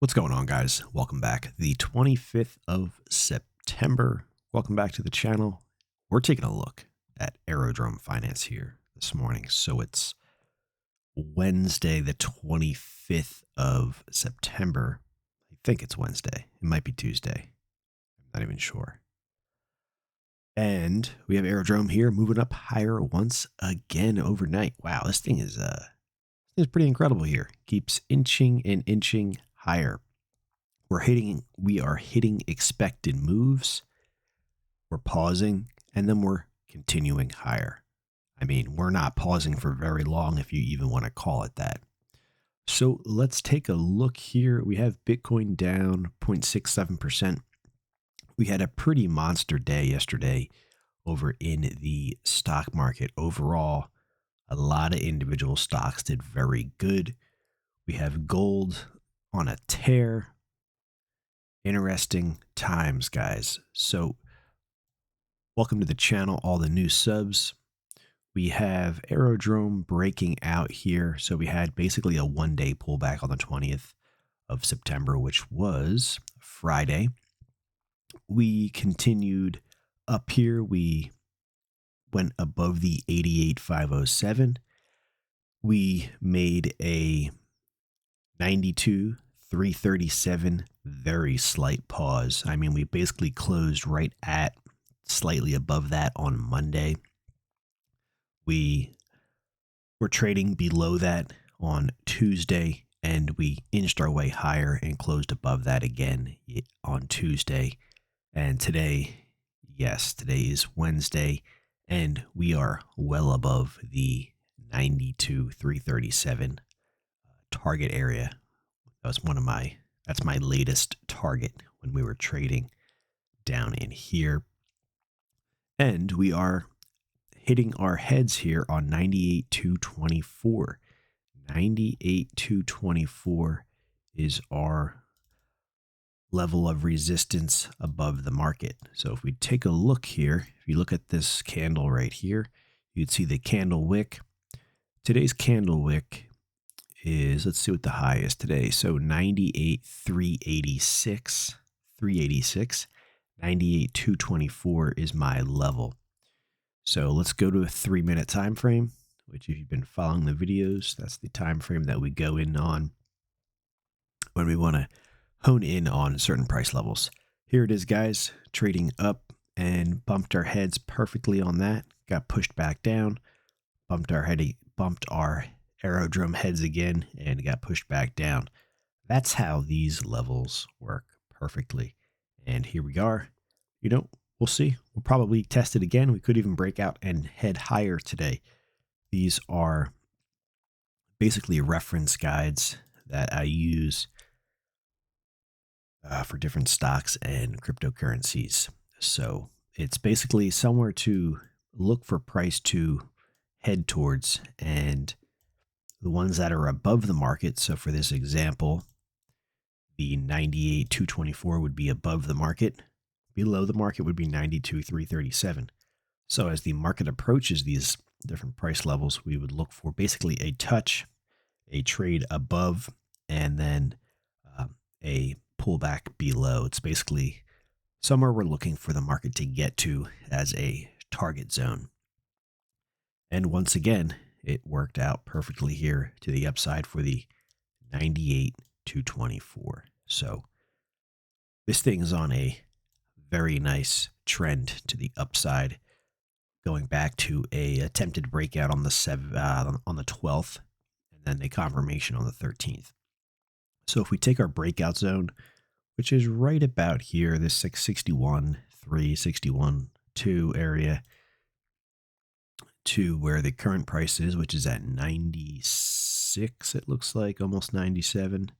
What's going on, guys? Welcome back. The 25th of September. Welcome back to the channel. We're taking a look at Aerodrome Finance here this morning. So it's Wednesday, the 25th of September. I think it's Wednesday. It might be Tuesday. I'm not even sure. And we have Aerodrome here moving up higher once again overnight. Wow, this thing is pretty incredible here. Keeps inching and inching higher. We are hitting expected moves. We're pausing and then we're continuing higher. I mean, we're not pausing for very long, if you even want to call it that. So let's take a look here. We have Bitcoin down 0.67%. We had a pretty monster day yesterday over in the stock market. Overall, a lot of individual stocks did very good. We have gold on a tear. Interesting times, guys. So welcome to the channel, all the new subs. We have Aerodrome breaking out here. So we had basically a one-day pullback on the 20th of September, which was Friday. We continued up here. We went above the 88,507. We made a 92,337, very slight pause. I mean, we basically closed right at slightly above that on Monday. We were trading below that on Tuesday, and we inched our way higher and closed above that again on Tuesday. And today, yes, today is Wednesday, and we are well above the 92,337 target area. That's my latest target when we were trading down in here. And we are hitting our heads here on 98,224. 98,224 is our level of resistance above the market. So if we take a look here, if you look at this candle right here, you'd see the candle wick. Today's candle wick is, let's see what the high is today. So 98,386, 98,224 is my level. So let's go to a 3-minute time frame, which if you've been following the videos, that's the time frame that we go in on when we want to hone in on certain price levels. Here it is, guys, trading up and bumped our heads perfectly on that. Got pushed back down, bumped our Aerodrome heads again, and got pushed back down. That's how these levels work perfectly. And here we are. We'll see. We'll probably test it again. We could even break out and head higher today. These are basically reference guides that I use for different stocks and cryptocurrencies. So it's basically somewhere to look for price to head towards, and the ones that are above the market. So for this example, the 98,224 would be above the market. Below the market would be 92,337. So as the market approaches these different price levels, we would look for basically a touch, a trade above, and then a pullback below. It's basically somewhere we're looking for the market to get to as a target zone. And once again, it worked out perfectly here to the upside for the 98,224. So this thing is on a very nice trend to the upside, going back to a attempted breakout on the 12th, and then a confirmation on the 13th. So if we take our breakout zone, which is right about here, this 661, 361, 2 area, to where the current price is, which is at 96, it looks like, almost 97,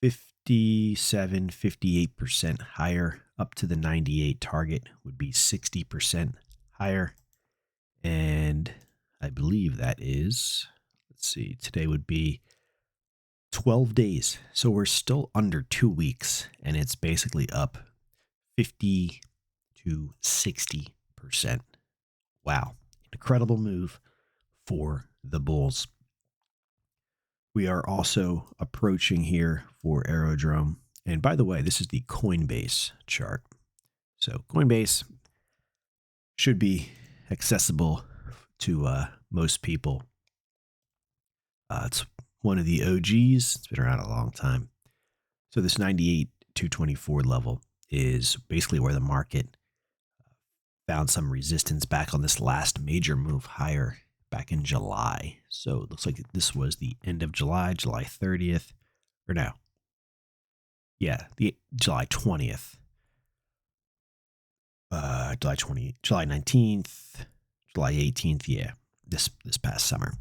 57, 58% higher, up to the 98 target would be 60% higher. And I believe that is, let's see, today would be 12 days. So we're still under 2 weeks, and it's basically up 50 to 60%. Wow. Incredible move for the bulls. we are also approaching here for Aerodrome. And by the way, this is the Coinbase chart. So Coinbase should be accessible to most people. It's one of the OGs. It's been around a long time. So this 98,224 level is basically where the market found some resistance back on this last major move higher back in July. So it looks like this was the end of July, July 30th, or no. Yeah, the July 20th. July 19th, July 18th, yeah, this past summer.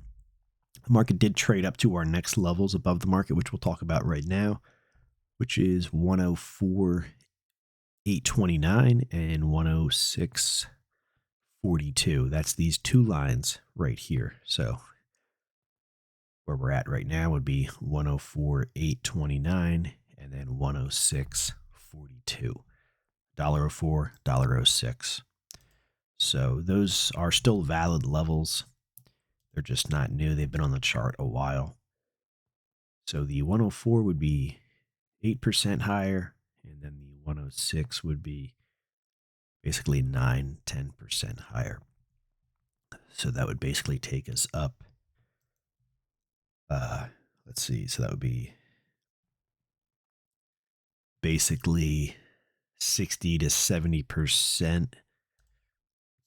The market did trade up to our next levels above the market, which we'll talk about right now, which is 104,829 and 106,42. That's these two lines right here. So where we're at right now would be 104,829 and then 106,42. $1.04, $1.06. So those are still valid levels. They're just not new. They've been on the chart a while. So the 104 would be 8% higher, and then the 106 would be basically 9-10% higher. So that would basically take us up. Let's see. So that would be basically 60 to 70%.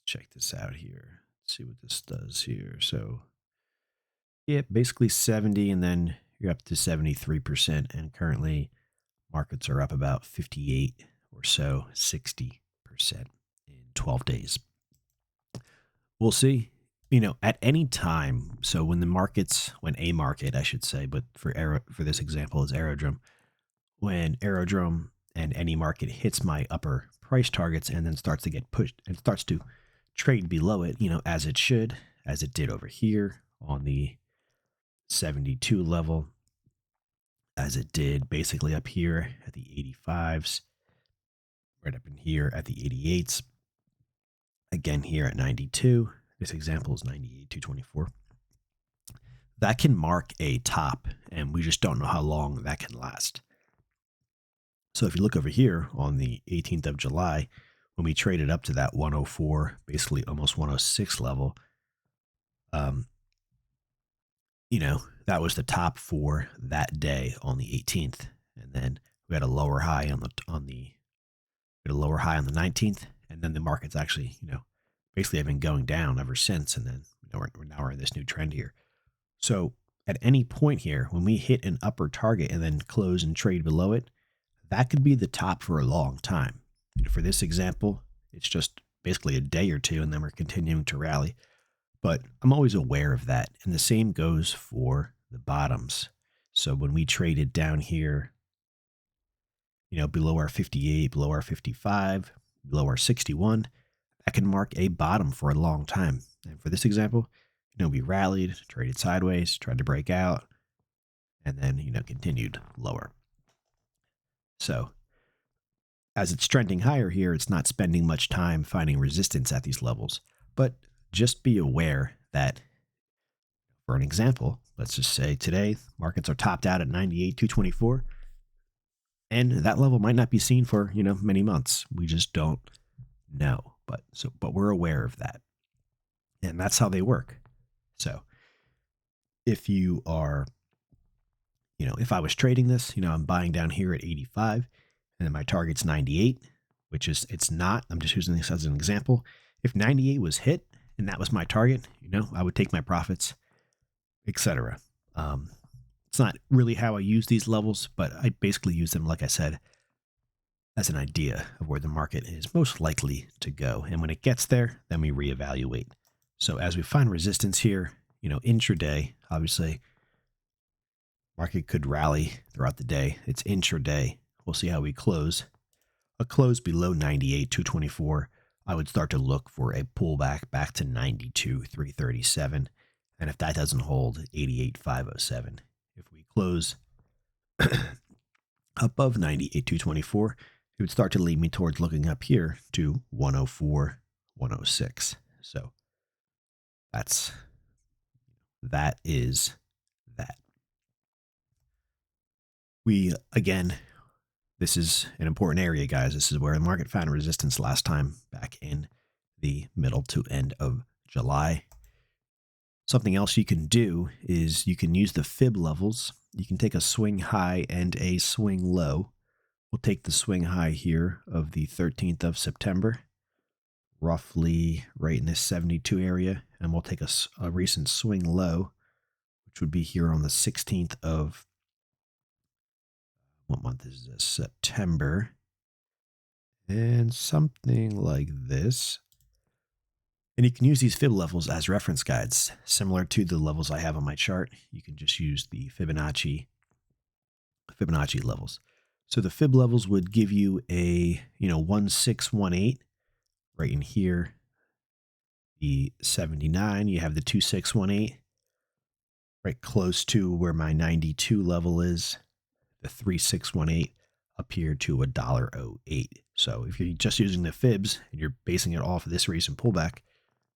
Check this out here. Let's see what this does here. So yeah, basically 70, and then you're up to 73%. And currently markets are up about 58 or so, 60% in 12 days. We'll see. At any time, so when a market, I should say, but for this example is Aerodrome, when Aerodrome and any market hits my upper price targets and then starts to get pushed and starts to trade below it, as it should, as it did over here on the 72 level, as it did basically up here at the 85s, right up in here at the 88s, again here at 92. This example is 98,224. That can mark a top, and we just don't know how long that can last. So if you look over here on the 18th of July, when we traded up to that 104, basically almost 106 level, that was the top for that day on the 18th, and then we had a lower high on the 19th, and then the market's actually basically have been going down ever since, and then we're in this new trend here. So at any point here, when we hit an upper target and then close and trade below it, that could be the top for a long time. For this example, it's just basically a day or two, and then we're continuing to rally. But I'm always aware of that. And the same goes for the bottoms. So when we traded down here, below our 58, below our 55, below our 61, that can mark a bottom for a long time. And for this example, we rallied, traded sideways, tried to break out, and then, continued lower. So as it's trending higher here, it's not spending much time finding resistance at these levels. But just be aware that, for an example, let's just say today markets are topped out at 98,224, and that level might not be seen for many months. We just don't know, but we're aware of that, and that's how they work. So if you are, if I was trading this, I'm buying down here at 85, and then my target's 98, which is it's not. I'm just using this as an example. If 98 was hit and that was my target, I would take my profits, etc. It's not really how I use these levels, but I basically use them, like I said, as an idea of where the market is most likely to go. And when it gets there, then we reevaluate. So as we find resistance here, intraday, obviously, market could rally throughout the day. It's intraday. We'll see how we close. A close below 98,224, I would start to look for a pullback back to 92,337. And if that doesn't hold, 88,507. If we close above 98,224, it would start to lead me towards looking up here to 104, 106. So that is that. Again, this is an important area, guys. This is where the market found resistance last time, back in the middle to end of July. Something else you can do is you can use the fib levels. You can take a swing high and a swing low. We'll take the swing high here of the 13th of September, roughly right in this 72 area, and we'll take a recent swing low, which would be here on the 16th of, what month is this? September. And something like this. And you can use these fib levels as reference guides, similar to the levels I have on my chart. You can just use the Fibonacci levels. So the fib levels would give you a 1618 right in here. The 79, you have the 2618 right close to where my 92 level is. The 3618 up here to $1.08. So if you're just using the fibs and you're basing it off of this recent pullback,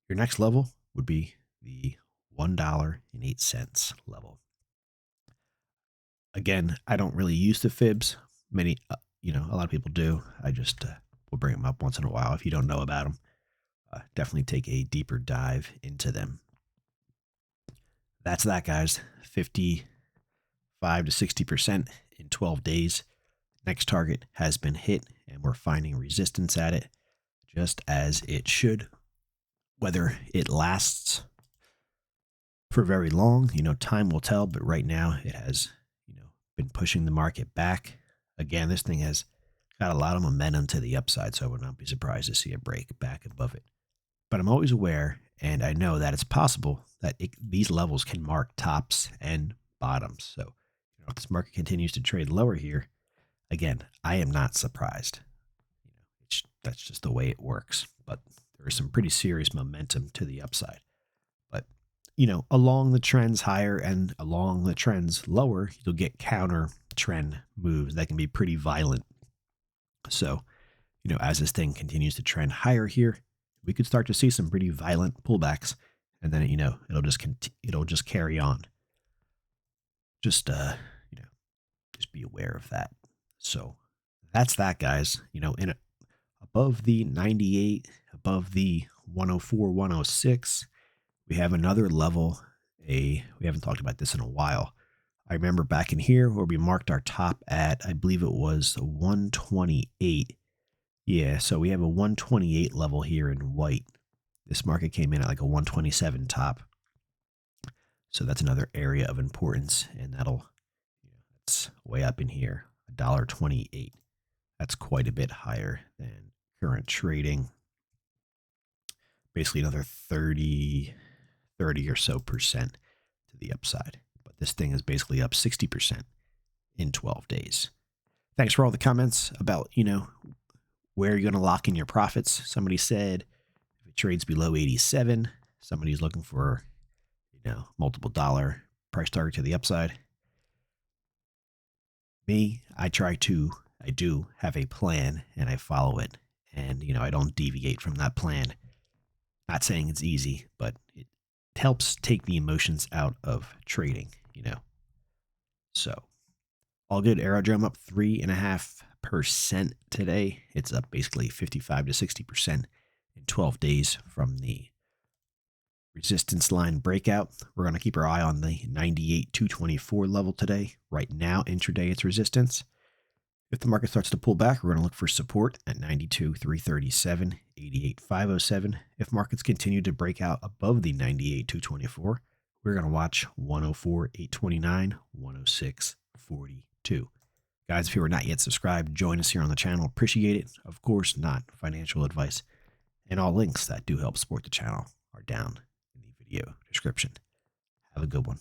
your next level would be the $1.08 level. Again, I don't really use the fibs. Many, a lot of people do. I just will bring them up once in a while. If you don't know about them, definitely take a deeper dive into them. That's that, guys. 55 to 60% in 12 days. Next target has been hit, and we're finding resistance at it, just as it should. Whether it lasts for very long, time will tell, but right now it has, been pushing the market back. Again, this thing has got a lot of momentum to the upside, so I would not be surprised to see a break back above it. But I'm always aware, and I know that it's possible that these levels can mark tops and bottoms. So, if this market continues to trade lower here, again, I am not surprised. That's just the way it works. But there is some pretty serious momentum to the upside. But, along the trends higher and along the trends lower, you'll get counter trend moves that can be pretty violent. So, as this thing continues to trend higher here, we could start to see some pretty violent pullbacks, and then, it'll just carry on. Just be aware of that. So that's that, guys. Above the 98, above the 104, 106, we have another level. We haven't talked about this in a while. I remember back in here where we marked our top at, I believe it was 128. Yeah, so we have a 128 level here in white. This market came in at like a 127 top. So that's another area of importance, and that's way up in here, $1.28. That's quite a bit higher than current trading. Basically another 30 or so percent to the upside. But this thing is basically up 60% in 12 days. Thanks for all the comments about, where you're going to lock in your profits. Somebody said if it trades below 87, somebody's looking for, multiple dollar price target to the upside. Me, I do have a plan and I follow it. And, I don't deviate from that plan. Not saying it's easy, but it helps take the emotions out of trading, So, all good. Aerodrome up 3.5% today. It's up basically 55 to 60% in 12 days from the resistance line breakout. We're going to keep our eye on the 98,224 level today. Right now, intraday, it's resistance. If the market starts to pull back, we're going to look for support at 92,337, 88,507. If markets continue to break out above the 98,224, we're going to watch 104,829, 106,42. Guys, if you are not yet subscribed, join us here on the channel. Appreciate it. Of course, not financial advice. And all links that do help support the channel are down in the video description. Have a good one.